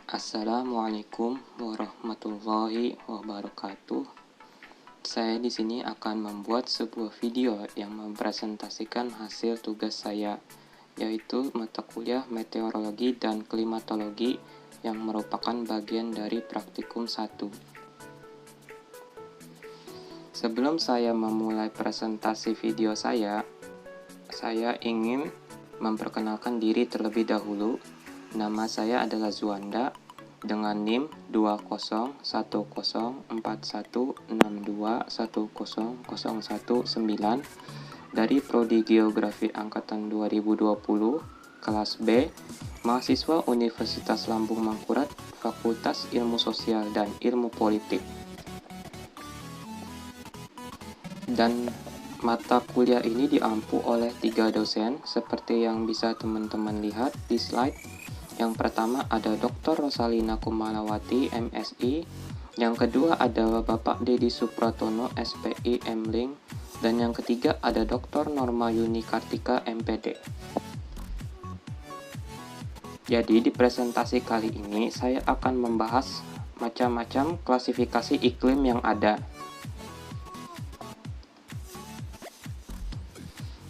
Assalamualaikum warahmatullahi wabarakatuh. Saya di sini akan membuat sebuah video yang mempresentasikan hasil tugas saya, yaitu mata kuliah meteorologi dan klimatologi yang merupakan bagian dari praktikum 1. Sebelum saya memulai presentasi video saya ingin memperkenalkan diri terlebih dahulu. Nama saya adalah Zuanda dengan NIM 2011416210019 dari Prodi Geografi Angkatan 2020, kelas B, mahasiswa Universitas Lambung Mangkurat, Fakultas Ilmu Sosial dan Ilmu Politik. Dan mata kuliah ini diampu oleh 3 dosen seperti yang bisa teman-teman lihat di slide. Yang pertama ada Dr. Rosalina Kumalawati, MSI. Yang kedua ada Bapak Dedi Supratono, SPI, MLing. Dan yang ketiga ada Dr. Norma Yuni Kartika, MPD. Jadi di presentasi kali ini saya akan membahas macam-macam klasifikasi iklim yang ada.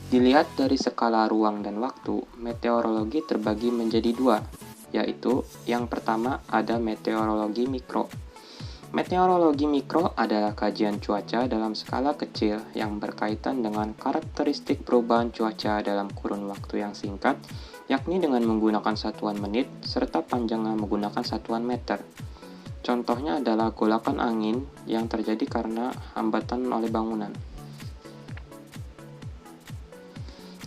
Dilihat dari skala ruang dan waktu, meteorologi terbagi menjadi 2, yaitu yang pertama ada meteorologi mikro. Meteorologi mikro adalah kajian cuaca dalam skala kecil yang berkaitan dengan karakteristik perubahan cuaca dalam kurun waktu yang singkat, yakni dengan menggunakan satuan menit, serta panjangnya menggunakan satuan meter. Contohnya adalah golakan angin yang terjadi karena hambatan oleh bangunan.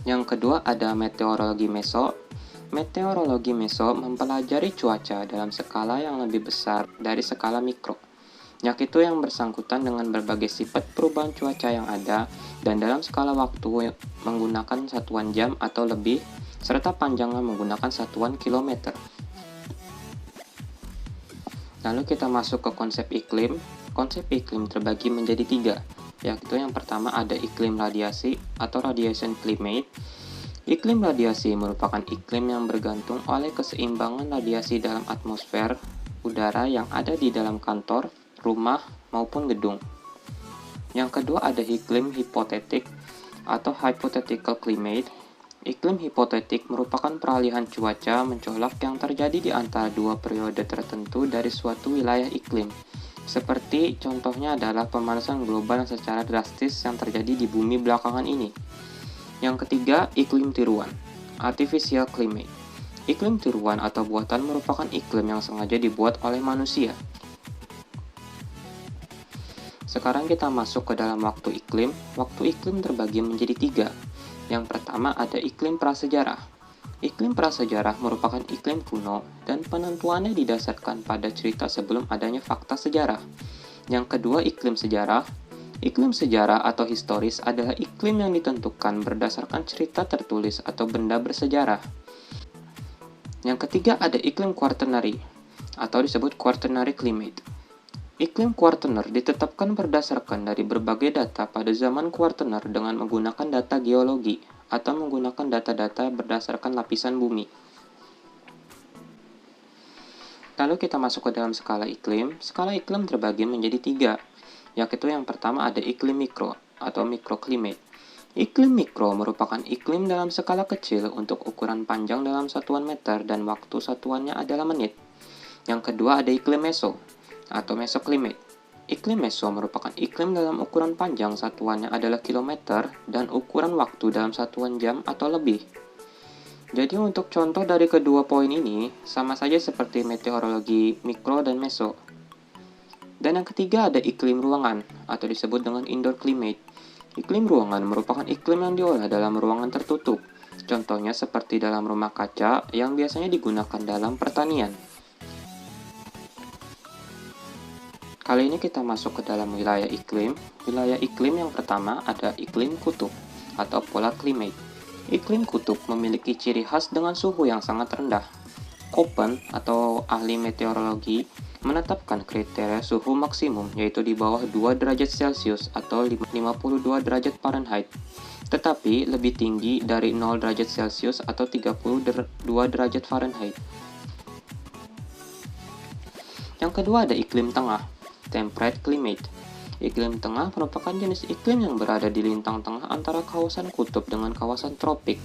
Yang kedua ada meteorologi meso. Meteorologi meso mempelajari cuaca dalam skala yang lebih besar dari skala mikro, yaitu yang bersangkutan dengan berbagai sifat perubahan cuaca yang ada dan dalam skala waktu menggunakan satuan jam atau lebih, serta panjangnya menggunakan satuan kilometer. Lalu kita masuk ke konsep iklim. Konsep iklim terbagi menjadi 3, yaitu yang pertama ada iklim radiasi atau radiation climate. Iklim radiasi merupakan iklim yang bergantung oleh keseimbangan radiasi dalam atmosfer udara yang ada di dalam kantor, rumah, maupun gedung. Yang kedua ada iklim hipotetik atau hypothetical climate. Iklim hipotetik merupakan peralihan cuaca mencolok yang terjadi di antara 2 periode tertentu dari suatu wilayah iklim. Seperti contohnya adalah pemanasan global secara drastis yang terjadi di bumi belakangan ini. Yang ketiga, iklim tiruan, artificial climate. Iklim tiruan atau buatan merupakan iklim yang sengaja dibuat oleh manusia. Sekarang kita masuk ke dalam waktu iklim. Waktu iklim terbagi menjadi 3. Yang pertama ada iklim prasejarah. Iklim prasejarah merupakan iklim kuno dan penentuannya didasarkan pada cerita sebelum adanya fakta sejarah. Yang kedua, iklim sejarah. Iklim sejarah atau historis adalah iklim yang ditentukan berdasarkan cerita tertulis atau benda bersejarah. Yang ketiga, ada iklim quaternary atau disebut quaternary climate. Iklim quaterner ditetapkan berdasarkan dari berbagai data pada zaman quaterner dengan menggunakan data geologi atau menggunakan data-data berdasarkan lapisan bumi. Lalu kita masuk ke dalam skala iklim. Skala iklim terbagi menjadi 3, yaitu yang pertama ada iklim mikro atau microclimate. Iklim mikro merupakan iklim dalam skala kecil untuk ukuran panjang dalam satuan meter dan waktu satuannya adalah menit. Yang kedua ada iklim meso atau mesoclimate. Iklim meso merupakan iklim dalam ukuran panjang satuannya adalah kilometer dan ukuran waktu dalam satuan jam atau lebih. Jadi untuk contoh dari kedua poin ini sama saja seperti meteorologi mikro dan meso. Dan yang ketiga ada iklim ruangan atau disebut dengan indoor climate. Iklim ruangan merupakan iklim yang diolah dalam ruangan tertutup. Contohnya seperti dalam rumah kaca yang biasanya digunakan dalam pertanian. Kali ini kita masuk ke dalam wilayah iklim. Wilayah iklim yang pertama ada iklim kutub atau polar climate. Iklim kutub memiliki ciri khas dengan suhu yang sangat rendah. Köppen atau ahli meteorologi menetapkan kriteria suhu maksimum yaitu di bawah 2 derajat Celcius atau 52 derajat Fahrenheit, tetapi lebih tinggi dari 0 derajat Celcius atau 32 derajat Fahrenheit. Yang kedua ada iklim tengah, temperate climate. Iklim tengah merupakan jenis iklim yang berada di lintang tengah antara kawasan kutub dengan kawasan tropik.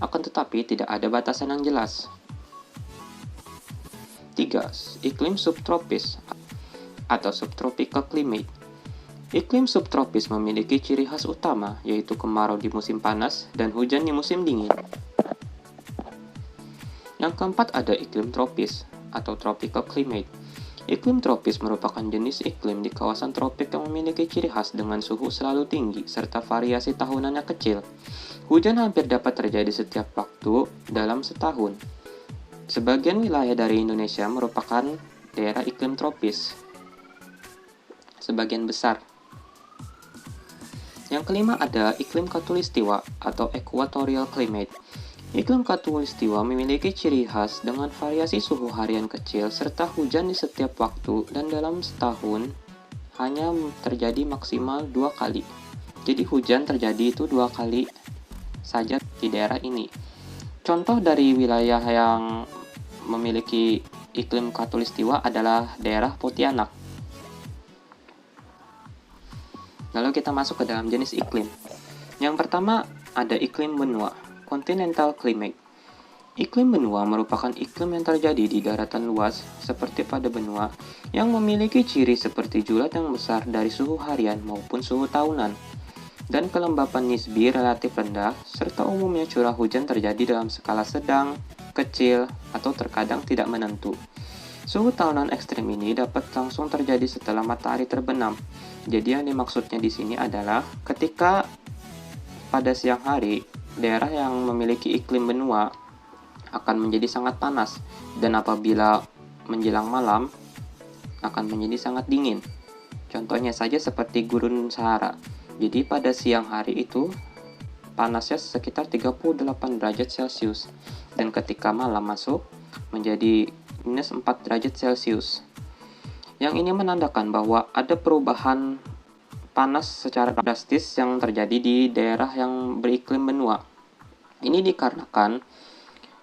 Akan tetapi tidak ada batasan yang jelas. 3. Iklim subtropis atau subtropical climate. Iklim subtropis memiliki ciri khas utama, yaitu kemarau di musim panas dan hujan di musim dingin. Yang keempat ada iklim tropis atau tropical climate. Iklim tropis merupakan jenis iklim di kawasan tropik yang memiliki ciri khas dengan suhu selalu tinggi serta variasi tahunannya kecil. Hujan hampir dapat terjadi setiap waktu dalam setahun. Sebagian wilayah dari Indonesia merupakan daerah iklim tropis. Sebagian besar. Yang kelima ada iklim khatulistiwa atau equatorial climate. Iklim khatulistiwa memiliki ciri khas dengan variasi suhu harian kecil serta hujan di setiap waktu dan dalam setahun hanya terjadi maksimal 2 kali. Jadi hujan terjadi itu 2 kali saja di daerah ini. Contoh dari wilayah yang memiliki iklim khatulistiwa adalah daerah Pontianak. Lalu kita masuk ke dalam jenis iklim. Yang pertama ada iklim benua. Continental climate. Iklim benua merupakan iklim yang terjadi di daratan luas seperti pada benua yang memiliki ciri seperti julat yang besar dari suhu harian maupun suhu tahunan dan kelembapan nisbi relatif rendah serta umumnya curah hujan terjadi dalam skala sedang, kecil, atau terkadang tidak menentu. Suhu tahunan ekstrim ini dapat langsung terjadi setelah matahari terbenam. Jadi yang dimaksudnya di sini adalah ketika pada siang hari daerah yang memiliki iklim benua akan menjadi sangat panas dan apabila menjelang malam akan menjadi sangat dingin. Contohnya saja seperti gurun Sahara. Jadi pada siang hari itu panasnya sekitar 38 derajat Celcius dan ketika malam masuk menjadi minus 4 derajat Celcius. Yang ini menandakan bahwa ada perubahan panas secara drastis yang terjadi di daerah yang beriklim benua. Ini dikarenakan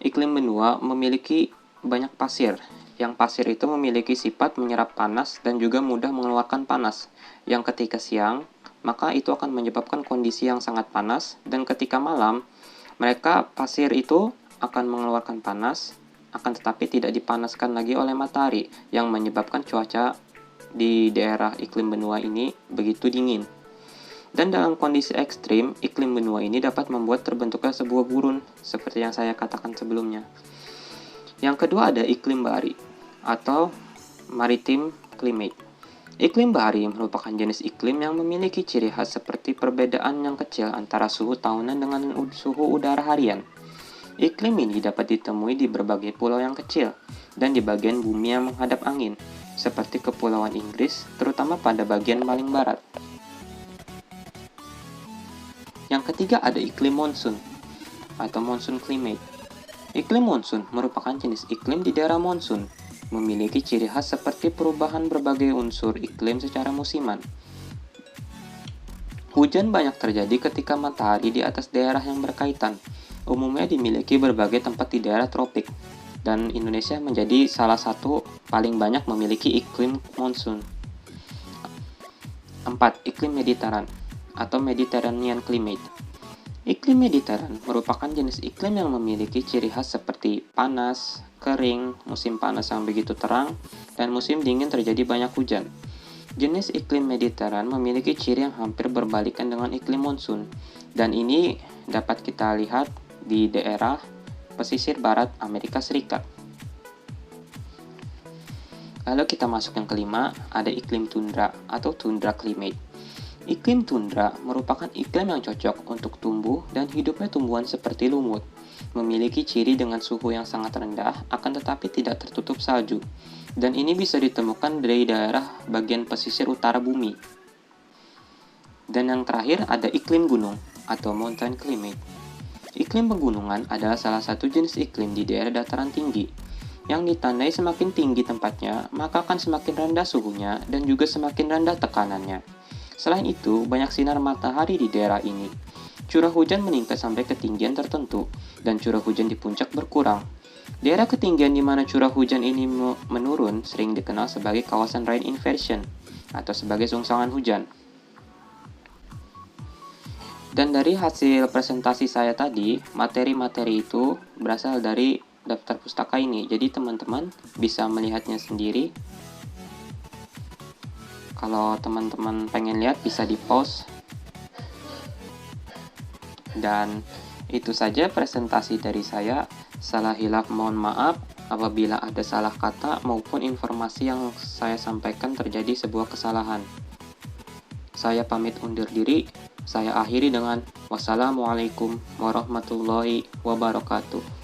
iklim benua memiliki banyak pasir. Yang pasir itu memiliki sifat menyerap panas dan juga mudah mengeluarkan panas. Yang ketika siang, maka itu akan menyebabkan kondisi yang sangat panas dan ketika malam, pasir itu akan mengeluarkan panas, akan tetapi tidak dipanaskan lagi oleh matahari yang menyebabkan cuaca di daerah iklim benua ini begitu dingin. Dan dalam kondisi ekstrim, iklim benua ini dapat membuat terbentuknya sebuah gurun, seperti yang saya katakan sebelumnya. Yang kedua ada iklim bahari, atau maritime climate. Iklim bahari merupakan jenis iklim yang memiliki ciri khas seperti perbedaan yang kecil antara suhu tahunan dengan suhu udara harian. Iklim ini dapat ditemui di berbagai pulau yang kecil, dan di bagian bumi yang menghadap angin, seperti Kepulauan Inggris, terutama pada bagian paling barat. Yang ketiga ada iklim monsun, atau monsoon climate. Iklim monsun merupakan jenis iklim di daerah monsun, memiliki ciri khas seperti perubahan berbagai unsur iklim secara musiman. Hujan banyak terjadi ketika matahari di atas daerah yang berkaitan, umumnya dimiliki berbagai tempat di daerah tropik, dan Indonesia menjadi salah satu paling banyak memiliki iklim monsun. 4. Iklim Mediteran atau Mediterranean climate. Iklim Mediteran merupakan jenis iklim yang memiliki ciri khas seperti panas, kering, musim panas yang begitu terang, dan musim dingin terjadi banyak hujan. Jenis iklim Mediteran memiliki ciri yang hampir berbalikan dengan iklim monsun, dan ini dapat kita lihat di daerah pesisir barat Amerika Serikat. Lalu kita masuk yang kelima, ada iklim tundra atau tundra climate. Iklim tundra merupakan iklim yang cocok untuk tumbuh dan hidupnya tumbuhan seperti lumut. Memiliki ciri dengan suhu yang sangat rendah, akan tetapi tidak tertutup salju. Dan ini bisa ditemukan dari daerah bagian pesisir utara bumi. Dan yang terakhir ada iklim gunung atau mountain climate. Iklim pegunungan adalah salah satu jenis iklim di daerah dataran tinggi, yang ditandai semakin tinggi tempatnya, maka akan semakin rendah suhunya dan juga semakin rendah tekanannya. Selain itu, banyak sinar matahari di daerah ini. Curah hujan meningkat sampai ketinggian tertentu, dan curah hujan di puncak berkurang. Daerah ketinggian di mana curah hujan ini menurun sering dikenal sebagai kawasan rain inversion atau sebagai sungsangan hujan. Dan dari hasil presentasi saya tadi, materi-materi itu berasal dari daftar pustaka ini. Jadi teman-teman bisa melihatnya sendiri. Kalau teman-teman pengen lihat bisa di-pause. Dan itu saja presentasi dari saya. Salah hilaf mohon maaf apabila ada salah kata maupun informasi yang saya sampaikan terjadi sebuah kesalahan. Saya pamit undur diri. Saya akhiri dengan wassalamualaikum warahmatullahi wabarakatuh.